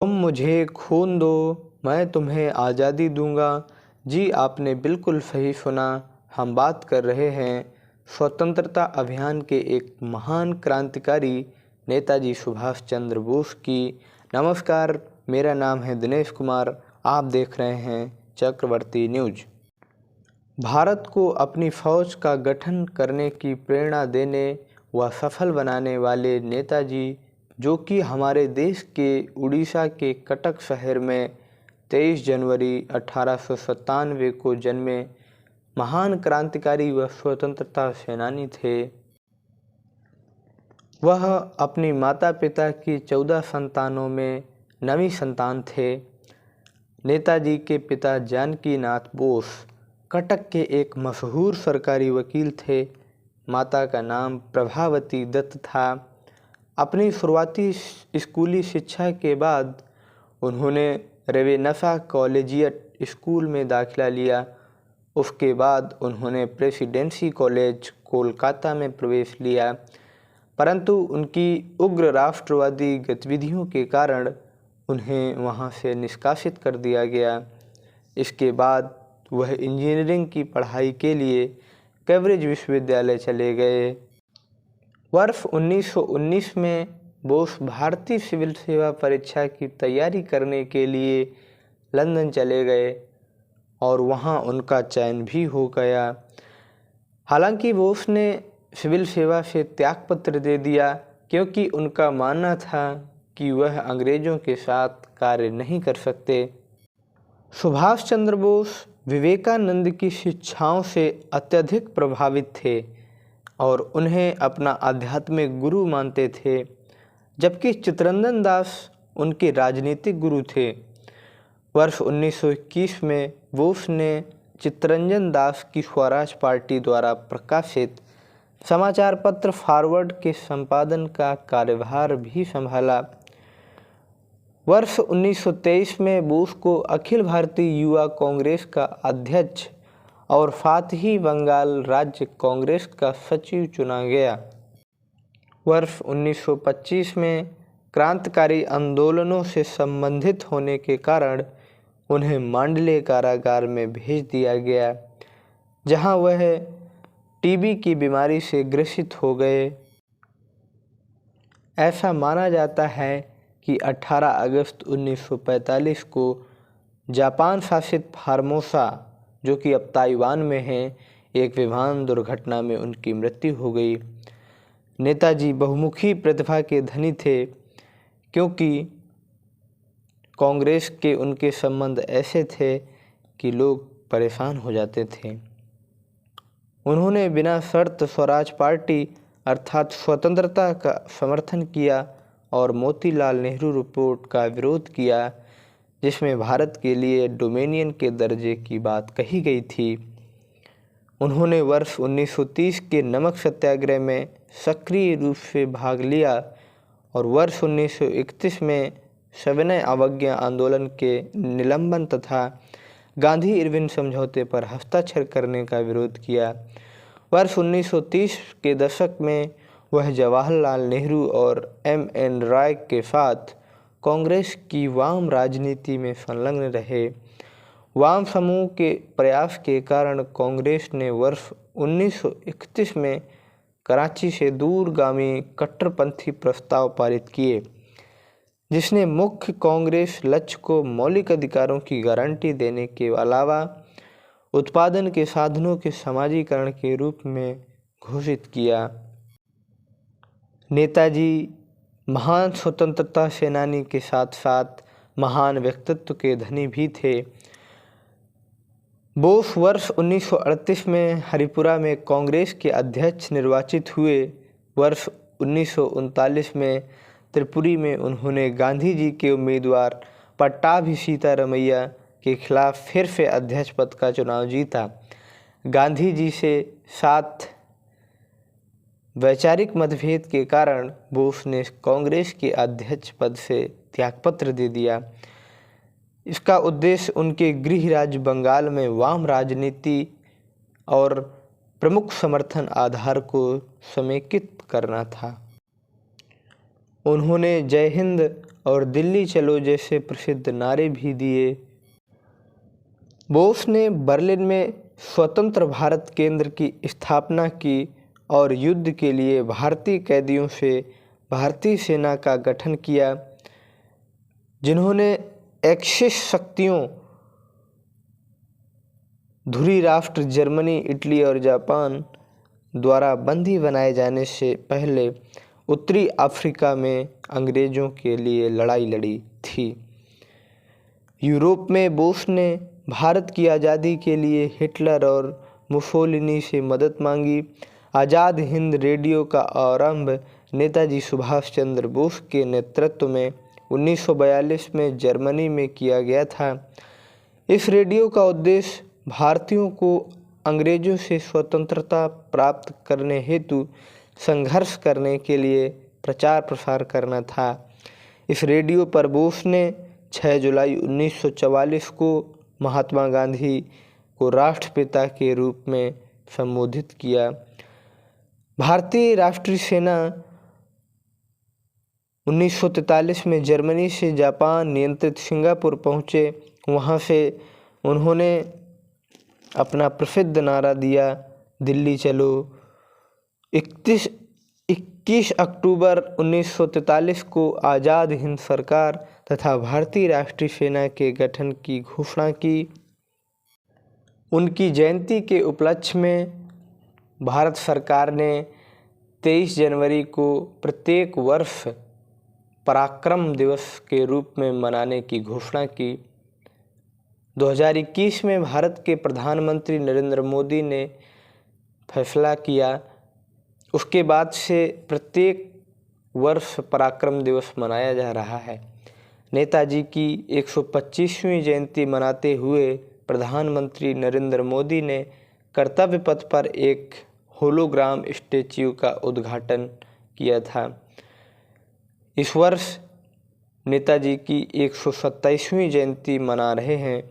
तुम मुझे खून दो, मैं तुम्हें आज़ादी दूंगा। जी, आपने बिल्कुल सही सुना। हम बात कर रहे हैं स्वतंत्रता अभियान के एक महान क्रांतिकारी नेताजी सुभाष चंद्र बोस की। नमस्कार, मेरा नाम है दिनेश कुमार। आप देख रहे हैं चक्रवर्ती न्यूज। भारत को अपनी फौज का गठन करने की प्रेरणा देने व सफल बनाने वाले नेताजी, जो कि हमारे देश के उड़ीसा के कटक शहर में 23 जनवरी 1897 को जन्मे महान क्रांतिकारी व स्वतंत्रता सेनानी थे। वह अपनी माता पिता की 14 संतानों में 9वीं संतान थे। नेताजी के पिता जानकी नाथ बोस कटक के एक मशहूर सरकारी वकील थे। माता का नाम प्रभावती दत्त था। अपनी शुरुआती स्कूली शिक्षा के बाद उन्होंने रेवेनसा कॉलेजिएट स्कूल में दाखिला लिया। उसके बाद उन्होंने प्रेसिडेंसी कॉलेज कोलकाता में प्रवेश लिया, परंतु उनकी उग्र राष्ट्रवादी गतिविधियों के कारण उन्हें वहां से निष्कासित कर दिया गया। इसके बाद वह इंजीनियरिंग की पढ़ाई के लिए कैम्ब्रिज विश्वविद्यालय चले गए। वर्ष 1919 में बोस भारतीय सिविल सेवा परीक्षा की तैयारी करने के लिए लंदन चले गए और वहां उनका चयन भी हो गया। हालांकि बोस ने सिविल सेवा से त्यागपत्र दे दिया, क्योंकि उनका मानना था कि वह अंग्रेज़ों के साथ कार्य नहीं कर सकते। सुभाष चंद्र बोस विवेकानंद की शिक्षाओं से अत्यधिक प्रभावित थे और उन्हें अपना आध्यात्मिक गुरु मानते थे, जबकि चित्तरंजन दास उनके राजनीतिक गुरु थे। वर्ष 1921 में बोस ने चित्तरंजन दास की स्वराज पार्टी द्वारा प्रकाशित समाचार पत्र फॉरवर्ड के संपादन का कार्यभार भी संभाला। वर्ष 1923 में बोस को अखिल भारतीय युवा कांग्रेस का अध्यक्ष और साथ ही बंगाल राज्य कांग्रेस का सचिव चुना गया। वर्ष 1925 में क्रांतिकारी आंदोलनों से संबंधित होने के कारण उन्हें मांडले कारागार में भेज दिया गया, जहां वह टीबी की बीमारी से ग्रसित हो गए। ऐसा माना जाता है कि 18 अगस्त 1945 को जापान शासित फार्मोसा, जो कि अब ताइवान में है, एक विमान दुर्घटना में उनकी मृत्यु हो गई। नेताजी बहुमुखी प्रतिभा के धनी थे, क्योंकि कांग्रेस के उनके संबंध ऐसे थे कि लोग परेशान हो जाते थे। उन्होंने बिना शर्त स्वराज पार्टी अर्थात स्वतंत्रता का समर्थन किया और मोतीलाल नेहरू रिपोर्ट का विरोध किया, जिसमें भारत के लिए डोमिनियन के दर्जे की बात कही गई थी। उन्होंने वर्ष 1930 के नमक सत्याग्रह में सक्रिय रूप से भाग लिया और वर्ष 1931 में सविनय अवज्ञा आंदोलन के निलंबन तथा गांधी इरविन समझौते पर हस्ताक्षर करने का विरोध किया। वर्ष 1930 के दशक में वह जवाहरलाल नेहरू और एम.एन. रॉय के साथ कांग्रेस की वाम राजनीति में संलग्न रहे। वाम समूह के प्रयास के कारण कांग्रेस ने वर्ष 1931 में कराची से दूरगामी कट्टरपंथी प्रस्ताव पारित किए, जिसने मुख्य कांग्रेस लक्ष्य को मौलिक अधिकारों की गारंटी देने के अलावा उत्पादन के साधनों के समाजीकरण के रूप में घोषित किया। नेताजी महान स्वतंत्रता सेनानी के साथ साथ महान व्यक्तित्व के धनी भी थे। बोस वर्ष 1938 में हरिपुरा में कांग्रेस के अध्यक्ष निर्वाचित हुए। वर्ष 1939 में त्रिपुरी में उन्होंने गांधी जी के उम्मीदवार पट्टाभी सीतारमैया के खिलाफ फिर से अध्यक्ष पद का चुनाव जीता। गांधी जी से साथ वैचारिक मतभेद के कारण बोस ने कांग्रेस के अध्यक्ष पद से त्यागपत्र दे दिया। इसका उद्देश्य उनके गृह राज्य बंगाल में वाम राजनीति और प्रमुख समर्थन आधार को समेकित करना था। उन्होंने जय हिंद और दिल्ली चलो जैसे प्रसिद्ध नारे भी दिए। बोस ने बर्लिन में स्वतंत्र भारत केंद्र की स्थापना की और युद्ध के लिए भारतीय कैदियों से भारतीय सेना का गठन किया, जिन्होंने एक्सिस शक्तियों धुरी राष्ट्र जर्मनी, इटली और जापान द्वारा बंदी बनाए जाने से पहले उत्तरी अफ्रीका में अंग्रेज़ों के लिए लड़ाई लड़ी थी। यूरोप में बोस ने भारत की आज़ादी के लिए हिटलर और मुसोलिनी से मदद मांगी। आज़ाद हिंद रेडियो का आरंभ नेताजी सुभाष चंद्र बोस के नेतृत्व में 1942 में जर्मनी में किया गया था। इस रेडियो का उद्देश्य भारतीयों को अंग्रेज़ों से स्वतंत्रता प्राप्त करने हेतु संघर्ष करने के लिए प्रचार प्रसार करना था। इस रेडियो पर बोस ने 6 जुलाई 1944 को महात्मा गांधी को राष्ट्रपिता के रूप में संबोधित किया। भारतीय राष्ट्रीय सेना 1943 में जर्मनी से जापान नियंत्रित सिंगापुर पहुँचे। वहाँ से उन्होंने अपना प्रसिद्ध नारा दिया, दिल्ली चलो। 21 अक्टूबर 1943 को आज़ाद हिंद सरकार तथा भारतीय राष्ट्रीय सेना के गठन की घोषणा की। उनकी जयंती के उपलक्ष्य में भारत सरकार ने 23 जनवरी को प्रत्येक वर्ष पराक्रम दिवस के रूप में मनाने की घोषणा की। 2021 में भारत के प्रधानमंत्री नरेंद्र मोदी ने फैसला किया। उसके बाद से प्रत्येक वर्ष पराक्रम दिवस मनाया जा रहा है। नेताजी की 125वीं जयंती मनाते हुए प्रधानमंत्री नरेंद्र मोदी ने कर्तव्य पथ पर एक होलोग्राम स्टैच्यू का उद्घाटन किया था। इस वर्ष नेताजी की 127वीं जयंती मना रहे हैं।